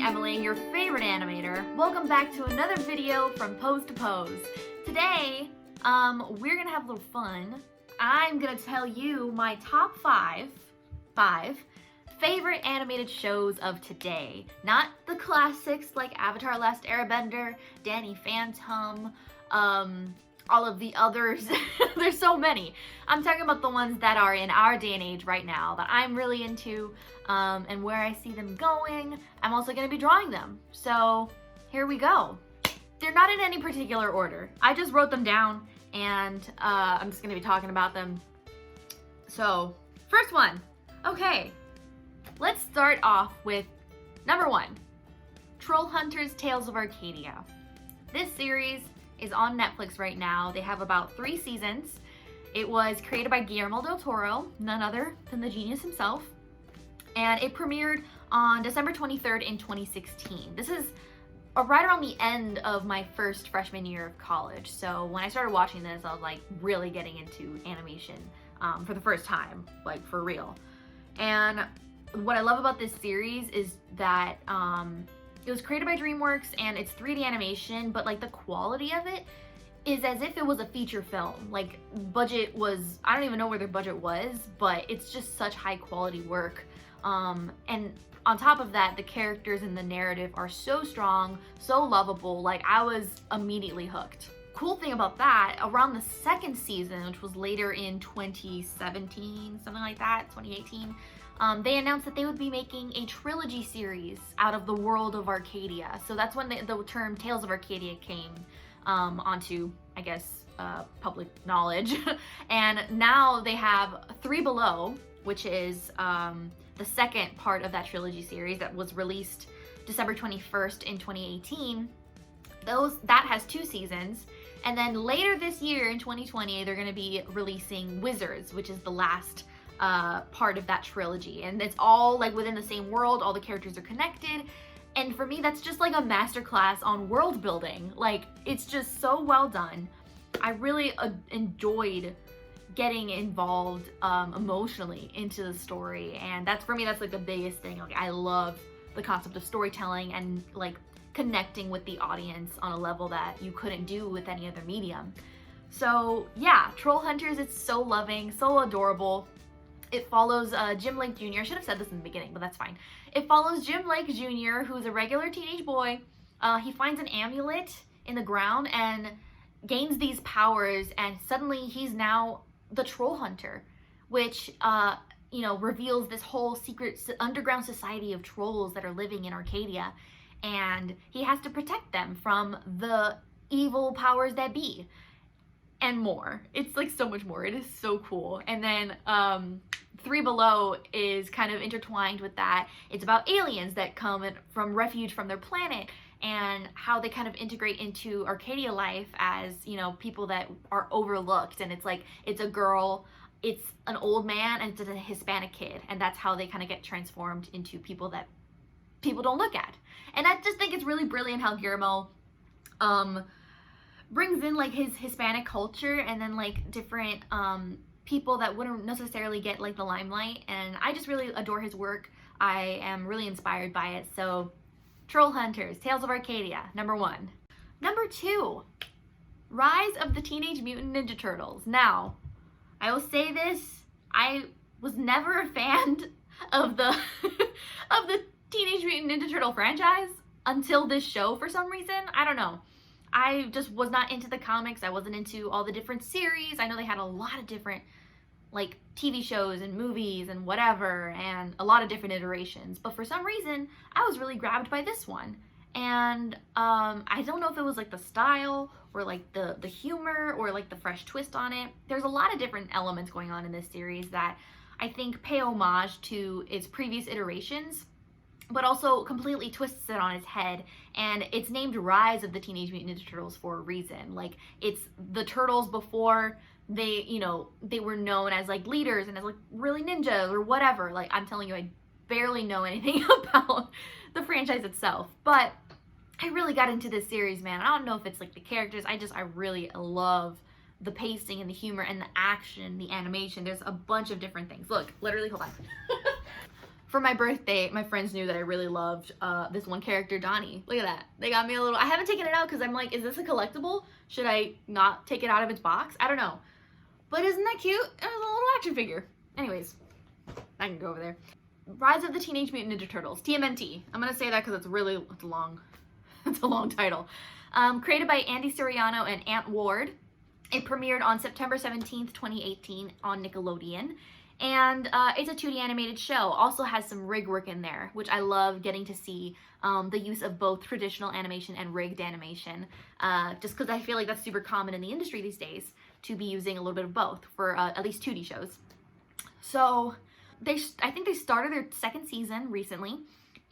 Emily, your favorite animator. Welcome back to another video from Pose to Pose. Today, we're gonna have a little fun. I'm gonna tell you my top five favorite animated shows of today. Not the classics like Avatar: Last Airbender, Danny Phantom, all of the others. There's so many. I'm talking about the ones that are in our day and age right now that I'm really into, and where I see them going. I'm also going to be drawing them. So here we go. They're not in any particular order. I just wrote them down and I'm just going to be talking about them. So first one. Okay, let's start off with number one, Trollhunters Tales of Arcadia. This series is on Netflix right now. They have about 3 seasons. It was created by Guillermo del Toro, none other than the genius himself. And it premiered on December 23rd in 2016. This is right around the end of my first freshman year of college. So when I started watching this, I was like really getting into animation for the first time, like for real. And what I love about this series is that it was created by DreamWorks and it's 3D animation, but like the quality of it is as if it was a feature film. Like budget was, I don't even know where their budget was, but it's just such high quality work. And on top of that, the characters and the narrative are so strong, so lovable. Like I was immediately hooked. Cool thing about that, around the second season, which was later in 2017, something like that, 2018, they announced that they would be making a trilogy series out of the world of Arcadia. So that's when the term Tales of Arcadia came onto, I guess, public knowledge. And now they have Three Below, which is the second part of that trilogy series that was released December 21st in 2018. That has 2 seasons. And then later this year in 2020, they're going to be releasing Wizards, which is the last part of that trilogy, and it's all like within the same world. All the characters are connected, and for me that's just like a masterclass on world building. Like it's just so well done. I really enjoyed getting involved emotionally into the story, and that's for me, that's like the biggest thing. Like I love the concept of storytelling and like connecting with the audience on a level that you couldn't do with any other medium. So yeah, Trollhunters, it's so loving, so adorable. It follows Jim Lake Jr. I should have said this in the beginning, but that's fine. It follows Jim Lake Jr., who's a regular teenage boy. He finds an amulet in the ground and gains these powers, and suddenly he's now the Troll Hunter, which reveals this whole secret underground society of trolls that are living in Arcadia, and he has to protect them from the evil powers that be, and more. It's like so much more. It is so cool. And then Three Below is kind of intertwined with that. It's about aliens that come from refuge from their planet and how they kind of integrate into Arcadia life as, people that are overlooked. And it's like, it's a girl, it's an old man, and it's a Hispanic kid. And that's how they kind of get transformed into people that people don't look at. And I just think it's really brilliant how Guillermo brings in like his Hispanic culture and then like different people that wouldn't necessarily get like the limelight, and I just really adore his work. I am really inspired by it. So Trollhunters Tales of Arcadia, number 1. Number 2, Rise of the Teenage Mutant Ninja Turtles. Now, I will say this, I was never a fan of the of the Teenage Mutant Ninja Turtle franchise until this show for some reason. I don't know. I just was not into the comics. I wasn't into all the different series. I know they had a lot of different like TV shows and movies and whatever, and a lot of different iterations. But for some reason, I was really grabbed by this one. And I don't know if it was like the style or like the humor or like the fresh twist on it. There's a lot of different elements going on in this series that I think pay homage to its previous iterations, but also completely twists it on its head. And it's named Rise of the Teenage Mutant Ninja Turtles for a reason. Like, it's the turtles before they were known as like leaders and as like really ninjas or whatever. Like, I'm telling you, I barely know anything about the franchise itself, but I really got into this series, man. I don't know if it's like the characters. I really love the pacing and the humor and the action, the animation. There's a bunch of different things. Look, literally, hold on. For my birthday, my friends knew that I really loved this one character, Donnie. Look at that. They got me a little, I haven't taken it out because I'm like, is this a collectible? Should I not take it out of its box? I don't know. But isn't that cute? It was a little action figure. Anyways, I can go over there. Rise of the Teenage Mutant Ninja Turtles, TMNT. I'm gonna say that because it's a long title. Created by Andy Soriano and Ant Ward. It premiered on September 17th, 2018 on Nickelodeon. And it's a 2D animated show. Also has some rig work in there, which I love getting to see the use of both traditional animation and rigged animation. Just because I feel like that's super common in the industry these days, to be using a little bit of both for at least 2D shows. So I think they started their second season recently,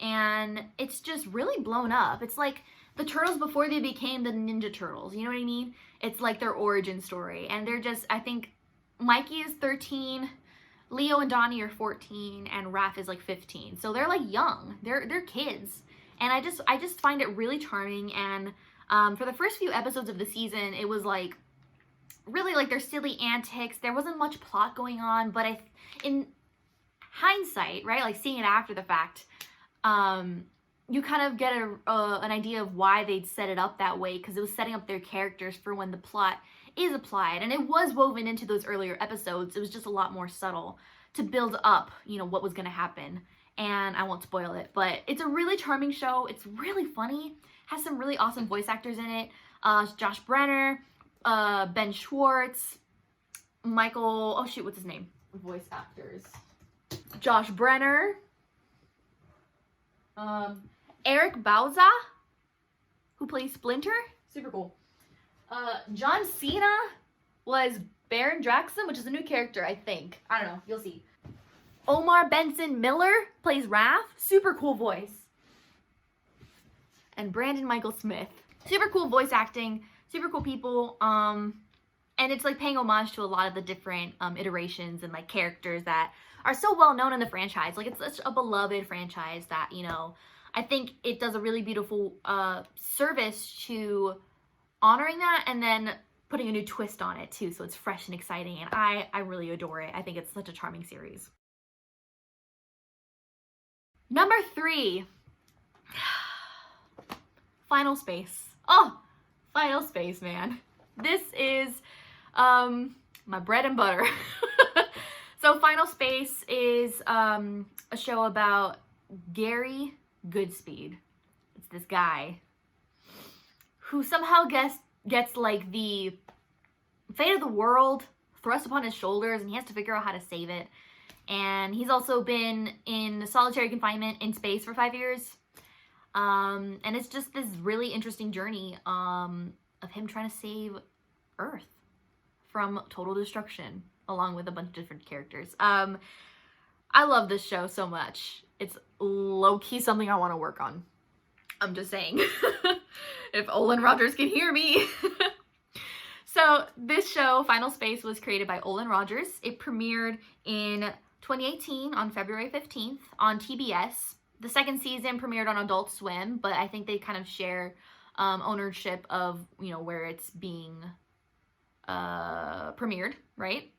and it's just really blown up. It's like the Turtles before they became the Ninja Turtles, you know what I mean? It's like their origin story, and they're just, I think Mikey is 13, Leo and Donnie are 14, and Raph is like 15. So they're like young, they're kids. And I just find it really charming. And for the first few episodes of the season, it was like really like their silly antics. There wasn't much plot going on, but in hindsight, right, like seeing it after the fact, you kind of get an idea of why they'd set it up that way, because it was setting up their characters for when the plot is applied. And it was woven into those earlier episodes. It was just a lot more subtle to build up, you know, what was going to happen. And I won't spoil it, but it's a really charming show. It's really funny, has some really awesome voice actors in it. Josh Brenner, Ben Schwartz, Michael, oh shoot, what's his name? Voice actors. Josh Brenner, Eric Bauza, who plays Splinter, super cool. John Cena was Baron Draxum, which is a new character, I think. I don't know, you'll see. Omar Benson Miller plays Raph, super cool voice. And Brandon Michael Smith, super cool voice acting, super cool people. And it's like paying homage to a lot of the different iterations and like characters that are so well known in the franchise. Like, it's such a beloved franchise that, you know, I think it does a really beautiful service to honoring that and then putting a new twist on it too, so it's fresh and exciting, and I really adore it. I think it's such a charming series. Number 3, Final Space. Oh, Final Space, man. This is my bread and butter. So Final Space is a show about Gary Goodspeed. It's this guy who somehow gets like the fate of the world thrust upon his shoulders, and he has to figure out how to save it. And he's also been in solitary confinement in space for 5 years. And it's just this really interesting journey of him trying to save Earth from total destruction, along with a bunch of different characters. I love this show so much. It's low-key something I want to work on. I'm just saying. If Olin Rogers can hear me. So this show, Final Space, was created by Olin Rogers. It premiered in 2018 on February 15th on TBS. The second season premiered on Adult Swim, but I think they kind of share ownership of, you know, where it's being premiered, right?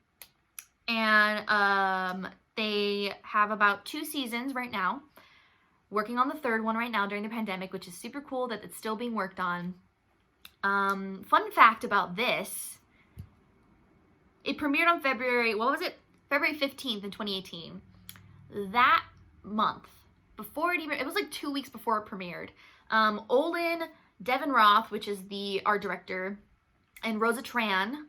And they have about 2 seasons right now. Working on the 3rd one right now during the pandemic, which is super cool that it's still being worked on. Fun fact about this, it premiered on February 15th in 2018. That month, before it was like 2 weeks before it premiered, Olin, Devin Roth, which is the art director, and Rosa Tran,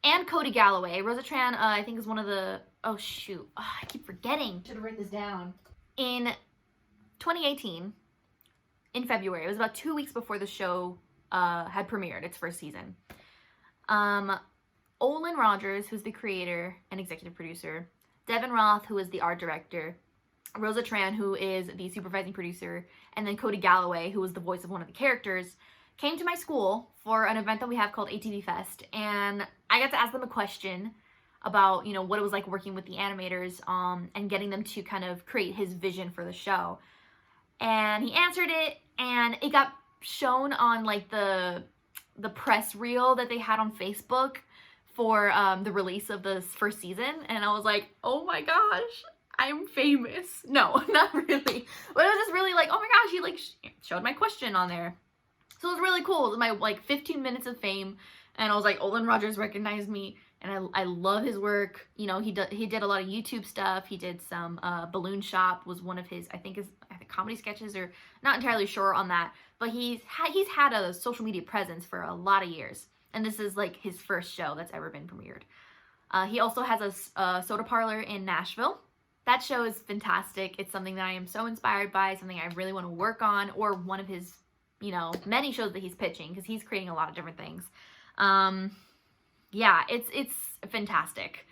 and Cody Galloway. Rosa Tran, I think, is one of the, oh shoot, I keep forgetting. Should have written this down. In 2018, in February, it was about 2 weeks before the show had premiered its first season. Olin Rogers, who's the creator and executive producer, Devin Roth, who is the art director, Rosa Tran, who is the supervising producer, and then Cody Galloway, who was the voice of one of the characters, came to my school for an event that we have called ATV Fest, and I got to ask them a question about, you know, what it was like working with the animators and getting them to kind of create his vision for the show. And he answered it, and it got shown on like the press reel that they had on Facebook for the release of this first season. And I was like, oh my gosh, I'm famous. No, not really. But it was just really like, oh my gosh, he like showed my question on there. So it was really cool. It was my like 15 minutes of fame. And I was like, Olin Rogers recognized me. And I love his work. You know, he did a lot of YouTube stuff. He did some Balloon Shop was one of his, I think comedy sketches, or not entirely sure on that. But he's had a social media presence for a lot of years. And this is like his first show that's ever been premiered. He also has a soda parlor in Nashville. That show is fantastic. It's something that I am so inspired by, something I really want to work on, or one of his, you know, many shows that he's pitching, because he's creating a lot of different things. Yeah, it's fantastic.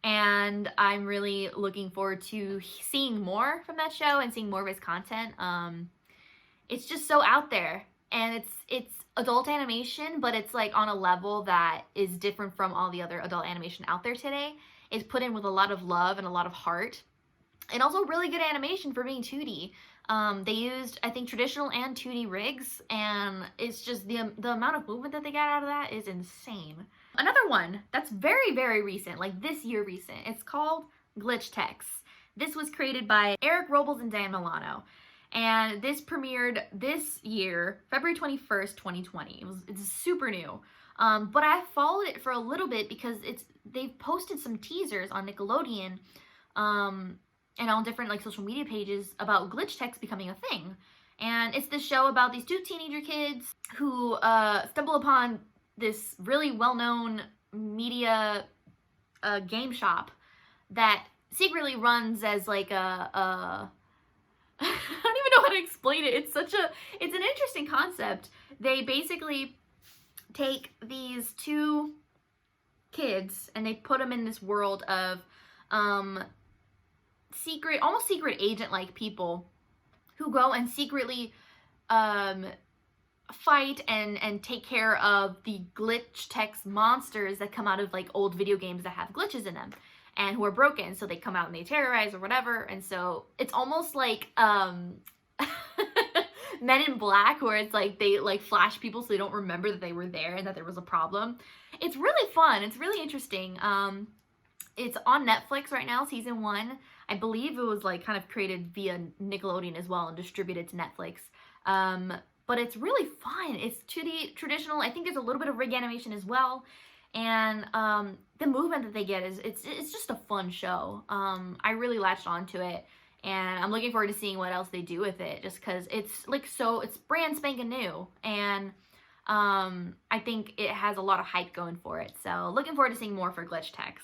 And I'm really looking forward to seeing more from that show and seeing more of his content. It's just so out there, and it's adult animation, but it's like on a level that is different from all the other adult animation out there today. It's put in with a lot of love and a lot of heart, and also really good animation for being 2D. They used, I think, traditional and 2D rigs, and it's just the amount of movement that they got out of that is insane. Another one that's very, very recent, like this year recent, it's called Glitch Tex. This was created by Eric Robles and Dan Milano, and this premiered this year, February 21st, 2020. It's super new. But I followed it for a little bit because they've posted some teasers on Nickelodeon, and on different like social media pages about Glitch Tex becoming a thing. And it's this show about these two teenager kids who stumble upon this really well-known media game shop that secretly runs as like a I don't even know how to explain it. It's an interesting concept. They basically take these two kids and they put them in this world of almost secret agent-like people who go and secretly fight and take care of the Glitch Tex monsters that come out of like old video games that have glitches in them and who are broken. So they come out and they terrorize or whatever. And so it's almost like Men in Black, where it's like they like flash people so they don't remember that they were there and that there was a problem. It's really fun. It's really interesting. It's on Netflix right now, season 1. I believe it was like kind of created via Nickelodeon as well and distributed to Netflix. But it's really fun. It's 2D traditional. I think there's a little bit of rig animation as well. And the movement that they get it's just a fun show. I really latched onto it, and I'm looking forward to seeing what else they do with it, just because it's like it's brand spanking new, and I think it has a lot of hype going for it. So looking forward to seeing more for Glitch Tex.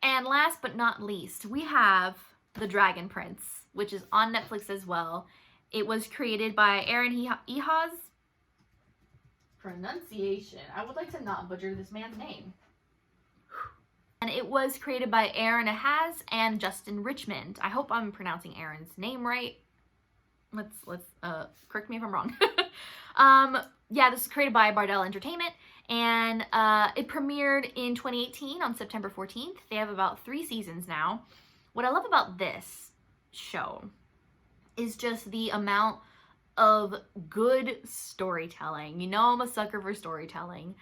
And last but not least, we have The Dragon Prince, which is on Netflix as well. It was created by Aaron Ehasz. Pronunciation. I would like to not butcher this man's name. And it was created by Aaron Ehasz and Justin Richmond. I hope I'm pronouncing Aaron's name right. Let's correct me if I'm wrong. Yeah, this is created by Bardell Entertainment, and it premiered in 2018 on September 14th. They have about 3 seasons now. What I love about this show is just the amount of good storytelling. You know, I'm a sucker for storytelling.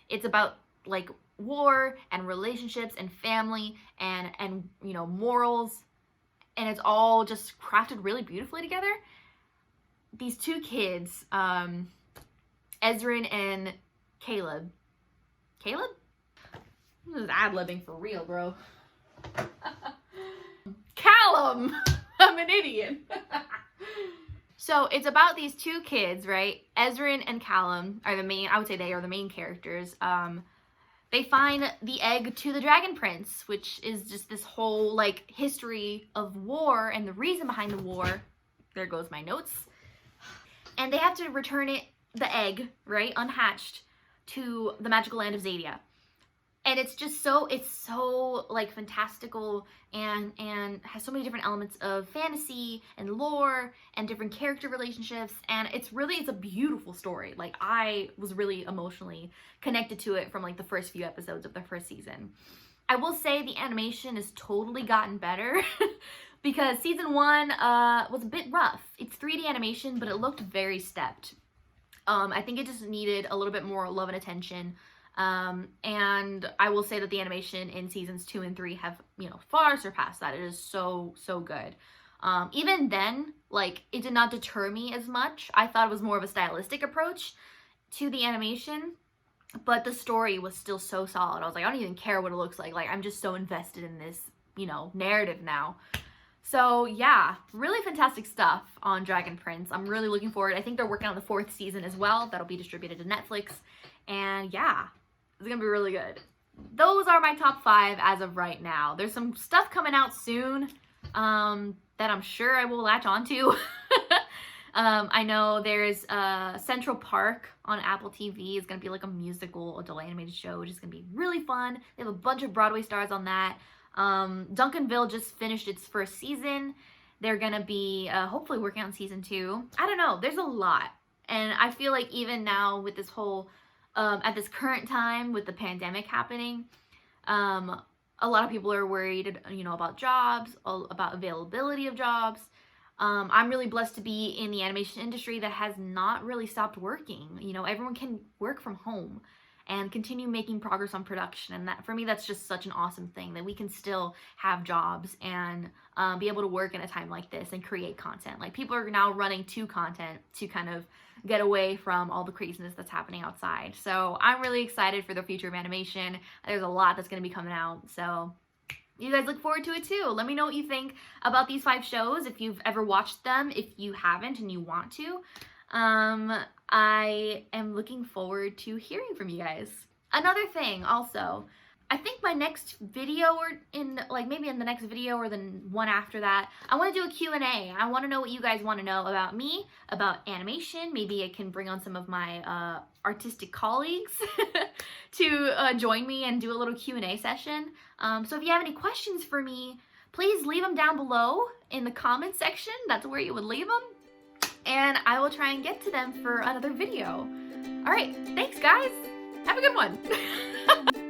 It's about like war and relationships and family and you know, morals, and it's all just crafted really beautifully together. These two kids, Ezrin and Caleb. Caleb? This is ad-libbing for real, bro. Callum! I'm an idiot. So it's about these two kids, right? Ezrin and Callum are the main, I would say they are the main characters. They find the egg to the Dragon Prince, which is just this whole like history of war and the reason behind the war. There goes my notes. And they have to return it, the egg, right, unhatched, to the magical land of Zadia. And it's just so, like fantastical and has so many different elements of fantasy and lore and different character relationships. And it's a beautiful story. Like, I was really emotionally connected to it from like the first few episodes of the first season. I will say the animation has totally gotten better because season 1 was a bit rough. It's 3D animation, but it looked very stepped. I think it just needed a little bit more love and attention. And I will say that the animation in seasons 2 and 3 have, far surpassed that. It is so, so good. Even then, like, it did not deter me as much. I thought it was more of a stylistic approach to the animation, but the story was still so solid. I was like, I don't even care what it looks like. Like, I'm just so invested in this, narrative now. So yeah, really fantastic stuff on Dragon Prince. I'm really looking forward. I think they're working on the 4th season as well. That'll be distributed to Netflix. And yeah, it's gonna be really good. Those are my top 5 as of right now. There's some stuff coming out soon that I'm sure I will latch onto. I know there's Central Park on Apple TV. It's gonna be like a musical adult animated show, which is gonna be really fun. They have a bunch of Broadway stars on that. Duncanville just finished its 1st season. They're gonna be hopefully working on season 2. I don't know, there's a lot. And I feel like even now with this whole, at this current time with the pandemic happening, a lot of people are worried, about jobs, about availability of jobs. I'm really blessed to be in the animation industry that has not really stopped working. Everyone can work from home and continue making progress on production. And that, for me, that's just such an awesome thing, that we can still have jobs and be able to work in a time like this and create content. Like, people are now running to content to kind of get away from all the craziness that's happening outside. So I'm really excited for the future of animation. There's a lot that's going to be coming out. So you guys look forward to it too. Let me know what you think about these 5 shows, if you've ever watched them, if you haven't and you want to. I am looking forward to hearing from you guys. Another thing also, I think my next video, or maybe in the next video or the one after that, I want to do a Q&A. I want to know what you guys want to know about me, about animation. Maybe I can bring on some of my artistic colleagues to join me and do a little Q&A session. So if you have any questions for me, please leave them down below in the comment section. That's where you would leave them. And I will try and get to them for another video. All right, thanks guys. Have a good one.